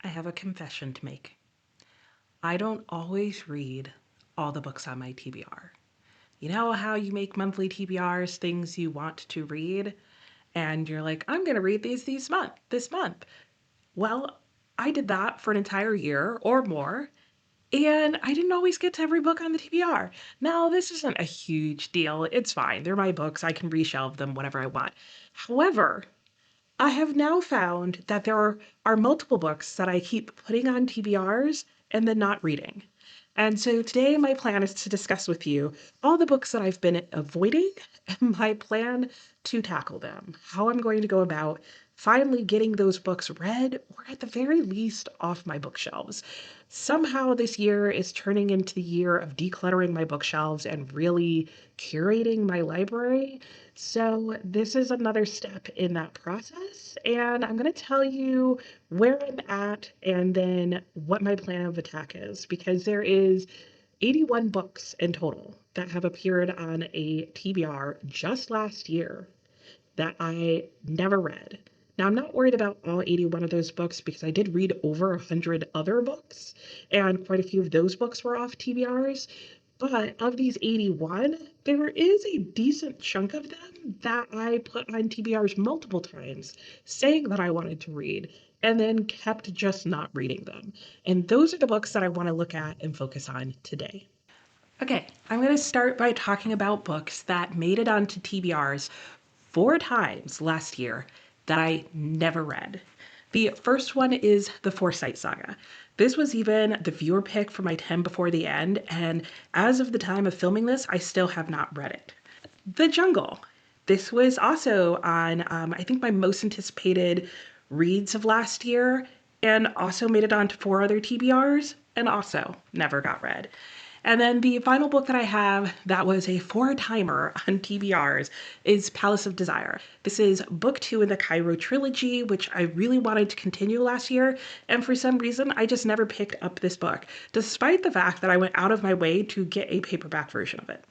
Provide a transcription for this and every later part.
I have a confession to make. I don't always read all the books on my TBR. You know how you make monthly TBRs, things you want to read, and you're like, I'm going to read this month. Well, I did that for an entire year or more, and I didn't always get to every book on the TBR. Now, this isn't a huge deal. It's fine. They're my books. I can reshelve them whenever I want. However, I have now found that there are multiple books that I keep putting on TBRs and then not reading. And so today my plan is to discuss with you all the books that I've been avoiding and my plan to tackle them. How I'm going to go about finally getting those books read or at the very least off my bookshelves. Somehow this year is turning into the year of decluttering my bookshelves and really curating my library. So this is another step in that process, and I'm going to tell you where I'm at and then what my plan of attack is because there is 81 books in total that have appeared on a TBR just last year that I never read. Now, I'm not worried about all 81 of those books because I did read over 100 other books, and quite a few of those books were off TBRs. But of these 81, there is a decent chunk of them that I put on TBRs multiple times, saying that I wanted to read, and then kept just not reading them. And those are the books that I want to look at and focus on today. Okay, I'm going to start by talking about books that made it onto TBRs 4 times last year that I never read. The first one is the Forsyte Saga. This was even the viewer pick for my 10 before the end, and as of the time of filming this, I still have not read it. The Jungle. This was also on, I think, my most anticipated reads of last year, and also made it onto 4 other TBRs, and also never got read. And then the final book that I have that was a 4-timer on TBRs is Palace of Desire. This is book 2 in the Cairo Trilogy, which I really wanted to continue last year, and for some reason I just never picked up this book, despite the fact that I went out of my way to get a paperback version of it.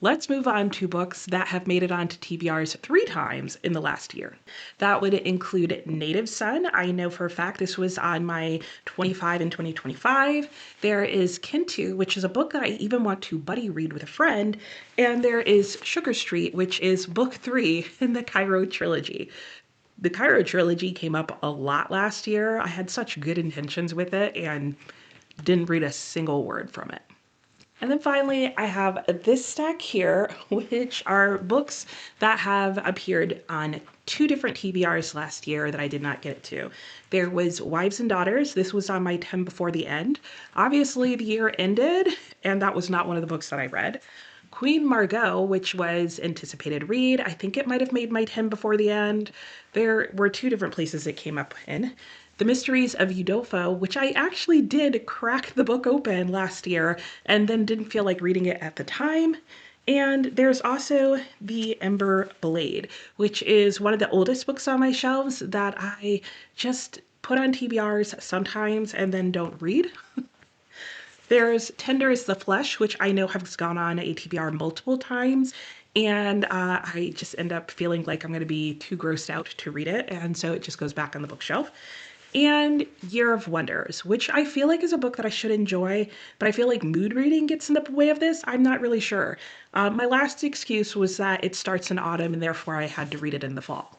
Let's move on to books that have made it onto TBRs 3 times in the last year. That would include Native Son. I know for a fact this was on my 25 and 2025. There is Kintu, which is a book that I even want to buddy read with a friend. And there is Sugar Street, which is book 3 in the Cairo Trilogy. The Cairo Trilogy came up a lot last year. I had such good intentions with it and didn't read a single word from it. And then finally, I have this stack here, which are books that have appeared on 2 different TBRs last year that I did not get to. There was Wives and Daughters. This was on my 10 before the end. Obviously, the year ended, and that was not one of the books that I read. Queen Margot, which was anticipated read. I think it might have made my 10 before the end. There were 2 different places it came up in. The Mysteries of Udolpho, which I actually did crack the book open last year and then didn't feel like reading it at the time. And there's also the Ember Blade, which is one of the oldest books on my shelves that I just put on TBRs sometimes and then don't read. There's Tender is the Flesh, which I know has gone on a TBR multiple times, and I just end up feeling like I'm going to be too grossed out to read it, and so it just goes back on the bookshelf. And Year of Wonders, which I feel like is a book that I should enjoy, but I feel like mood reading gets in the way of this. I'm not really sure. My last excuse was that it starts in autumn and therefore I had to read it in the fall.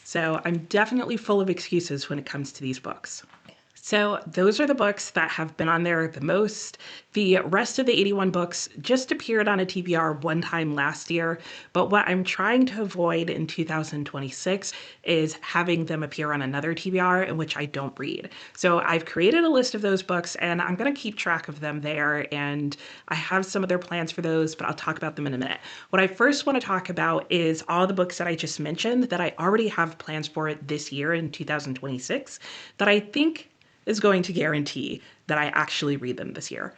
So I'm definitely full of excuses when it comes to these books. So those are the books that have been on there the most. The rest of the 81 books just appeared on a TBR 1 time last year, but what I'm trying to avoid in 2026 is having them appear on another TBR in which I don't read. So I've created a list of those books and I'm going to keep track of them there, and I have some other plans for those, but I'll talk about them in a minute. What I first want to talk about is all the books that I just mentioned that I already have plans for this year in 2026 that I think is going to guarantee that I actually read them this year.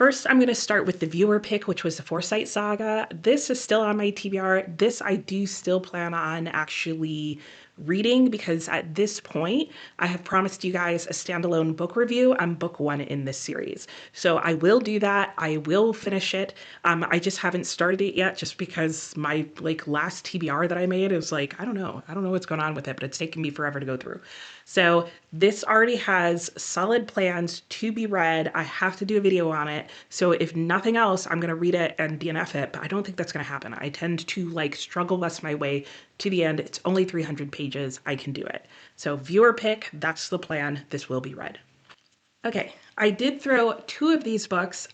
First, I'm going to start with the viewer pick, which was the Forsyte Saga. This is still on my TBR. This I do still plan on actually reading because at this point, I have promised you guys a standalone book review on book 1 in this series. So I will do that. I will finish it. I just haven't started it yet just because my last TBR that I made is I don't know what's going on with it, but it's taking me forever to go through. So this already has solid plans to be read. I have to do a video on it. So if nothing else, I'm going to read it and DNF it, but I don't think that's going to happen. I tend to struggle less my way to the end. It's only 300 pages. I can do it. So viewer pick, that's the plan. This will be read. Okay, I did throw 2 of these books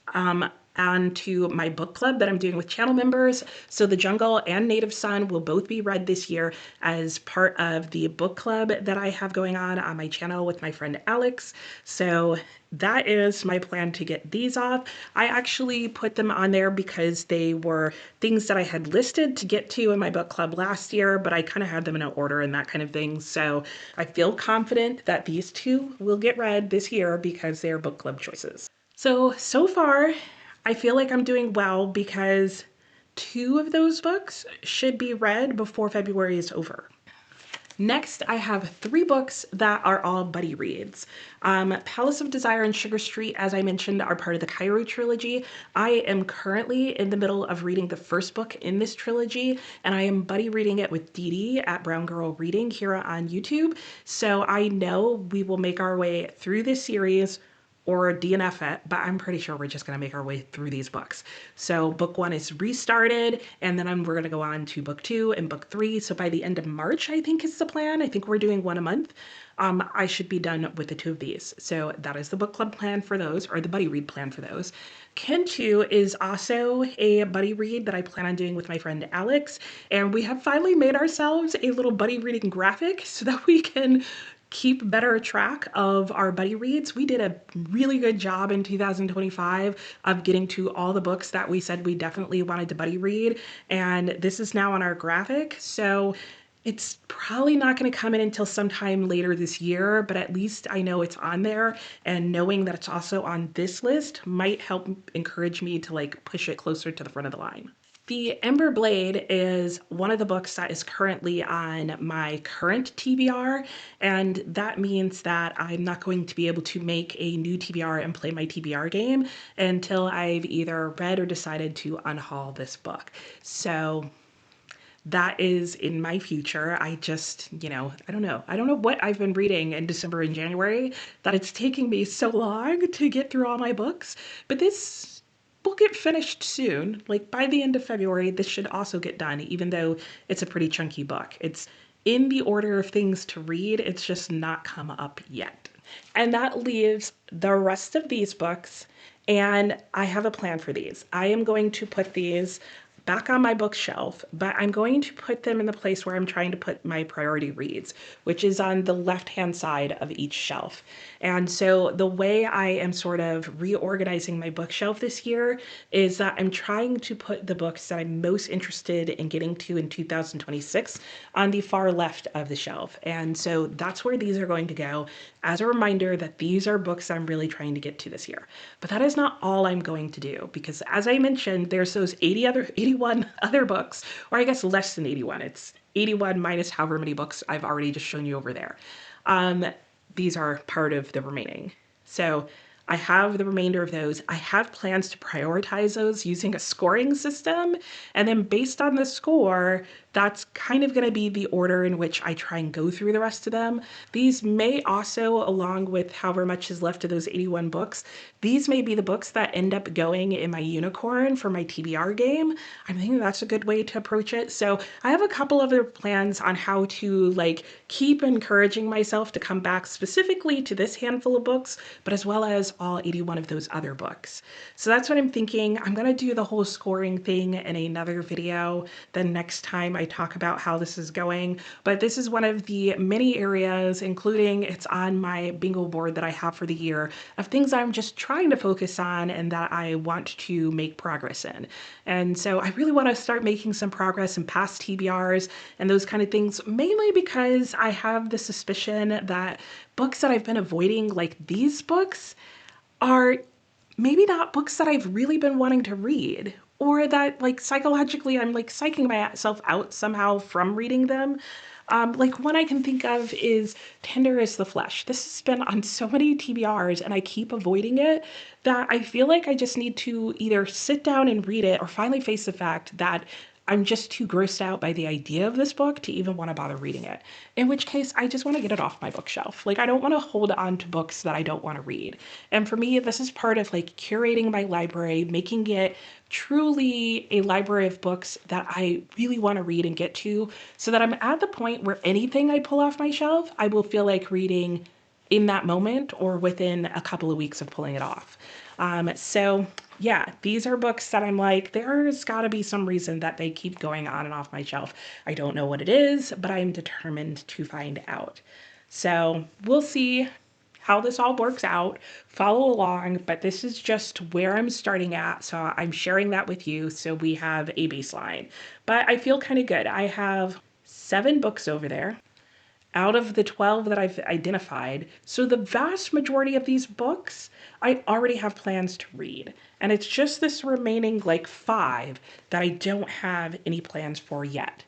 onto my book club that I'm doing with channel members. So The Jungle and Native Son will both be read this year as part of the book club that I have going on my channel with my friend Alex. So that is my plan to get these off. I actually put them on there because they were things that I had listed to get to in my book club last year, but I kind of had them in an order and that kind of thing. So I feel confident that these 2 will get read this year because they're book club choices. So far, I feel like I'm doing well because 2 of those books should be read before February is over. Next, I have 3 books that are all buddy reads. Palace of Desire and Sugar Street, as I mentioned, are part of the Cairo trilogy. I am currently in the middle of reading the first book in this trilogy, and I am buddy reading it with Dee Dee at Brown Girl Reading here on YouTube. So I know we will make our way through this series or DNF it, but I'm pretty sure we're just going to make our way through these books. So book 1 is restarted, and then we're going to go on to book 2 and book 3. So by the end of March, I think is the plan. I think we're doing 1 a month. I should be done with the 2 of these. So that is the book club plan for those, or the buddy read plan for those. Kintu is also a buddy read that I plan on doing with my friend Alex, and we have finally made ourselves a little buddy reading graphic so that we can keep better track of our buddy reads. We did a really good job in 2025 of getting to all the books that we said we definitely wanted to buddy read, and this is now on our graphic. So it's probably not going to come in until sometime later this year, but at least I know it's on there, and knowing that it's also on this list might help encourage me to push it closer to the front of the line. The Ember Blade is one of the books that is currently on my current TBR, and that means that I'm not going to be able to make a new TBR and play my TBR game until I've either read or decided to unhaul this book. So that is in my future. I just, I don't know. I don't know what I've been reading in December and January that it's taking me so long to get through all my books, but this will get finished soon. By the end of February, this should also get done, even though it's a pretty chunky book. It's in the order of things to read. It's just not come up yet. And that leaves the rest of these books, and I have a plan for these. I am going to put these back on my bookshelf, but I'm going to put them in the place where I'm trying to put my priority reads, which is on the left-hand side of each shelf. And so the way I am sort of reorganizing my bookshelf this year is that I'm trying to put the books that I'm most interested in getting to in 2026 on the far left of the shelf. And so that's where these are going to go, as a reminder that these are books I'm really trying to get to this year. But that is not all I'm going to do, because as I mentioned, there's those 81 other books, or I guess less than 81. It's 81 minus however many books I've already just shown you over there. These are part of the remaining. So I have the remainder of those. I have plans to prioritize those using a scoring system. And then based on the score, that's kind of going to be the order in which I try and go through the rest of them. These may also, along with however much is left of those 81 books, these may be the books that end up going in my unicorn for my TBR game. I think that's a good way to approach it. So I have a couple other plans on how to keep encouraging myself to come back specifically to this handful of books, but as well as all 81 of those other books. So that's what I'm thinking. I'm going to do the whole scoring thing in another video the next time I talk about how this is going. But this is one of the many areas, including it's on my bingo board that I have for the year, of things I'm just trying to focus on and that I want to make progress in. And so I really want to start making some progress in past TBRs and those kind of things, mainly because I have the suspicion that books that I've been avoiding, like these books, are maybe not books that I've really been wanting to read, or that like psychologically I'm like psyching myself out somehow from reading them. Like one I can think of is Tender is the Flesh. This has been on so many TBRs and I keep avoiding it that I feel like I just need to either sit down and read it or finally face the fact that I'm just too grossed out by the idea of this book to even want to bother reading it. In which case, I just want to get it off my bookshelf. Like, I don't want to hold on to books that I don't want to read. And for me, this is part of like curating my library, making it truly a library of books that I really want to read and get to, so that I'm at the point where anything I pull off my shelf, I will feel like reading in that moment or within a couple of weeks of pulling it off. So yeah, these are books that I'm like, there's got to be some reason that they keep going on and off my shelf. I don't know what it is, but I'm determined to find out. So we'll see how this all works out. Follow along, but this is just where I'm starting at. So I'm sharing that with you so we have a baseline. But I feel kind of good. I have 7 books over there out of the 12 that I've identified. So the vast majority of these books I already have plans to read. And it's just this remaining like 5 that I don't have any plans for yet.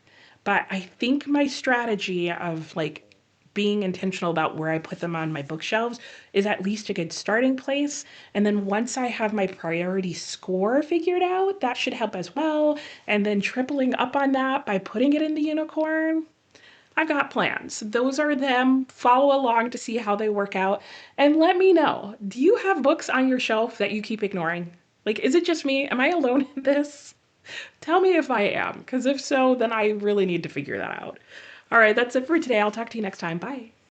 But I think my strategy of like being intentional about where I put them on my bookshelves is at least a good starting place. And then once I have my priority score figured out, that should help as well. And then tripling up on that by putting it in the unicorn, I've got plans. Those are them. Follow along to see how they work out. And let me know, do you have books on your shelf that you keep ignoring? Like, is it just me? Am I alone in this? Tell me if I am, because if so, then I really need to figure that out. All right, that's it for today. I'll talk to you next time. Bye.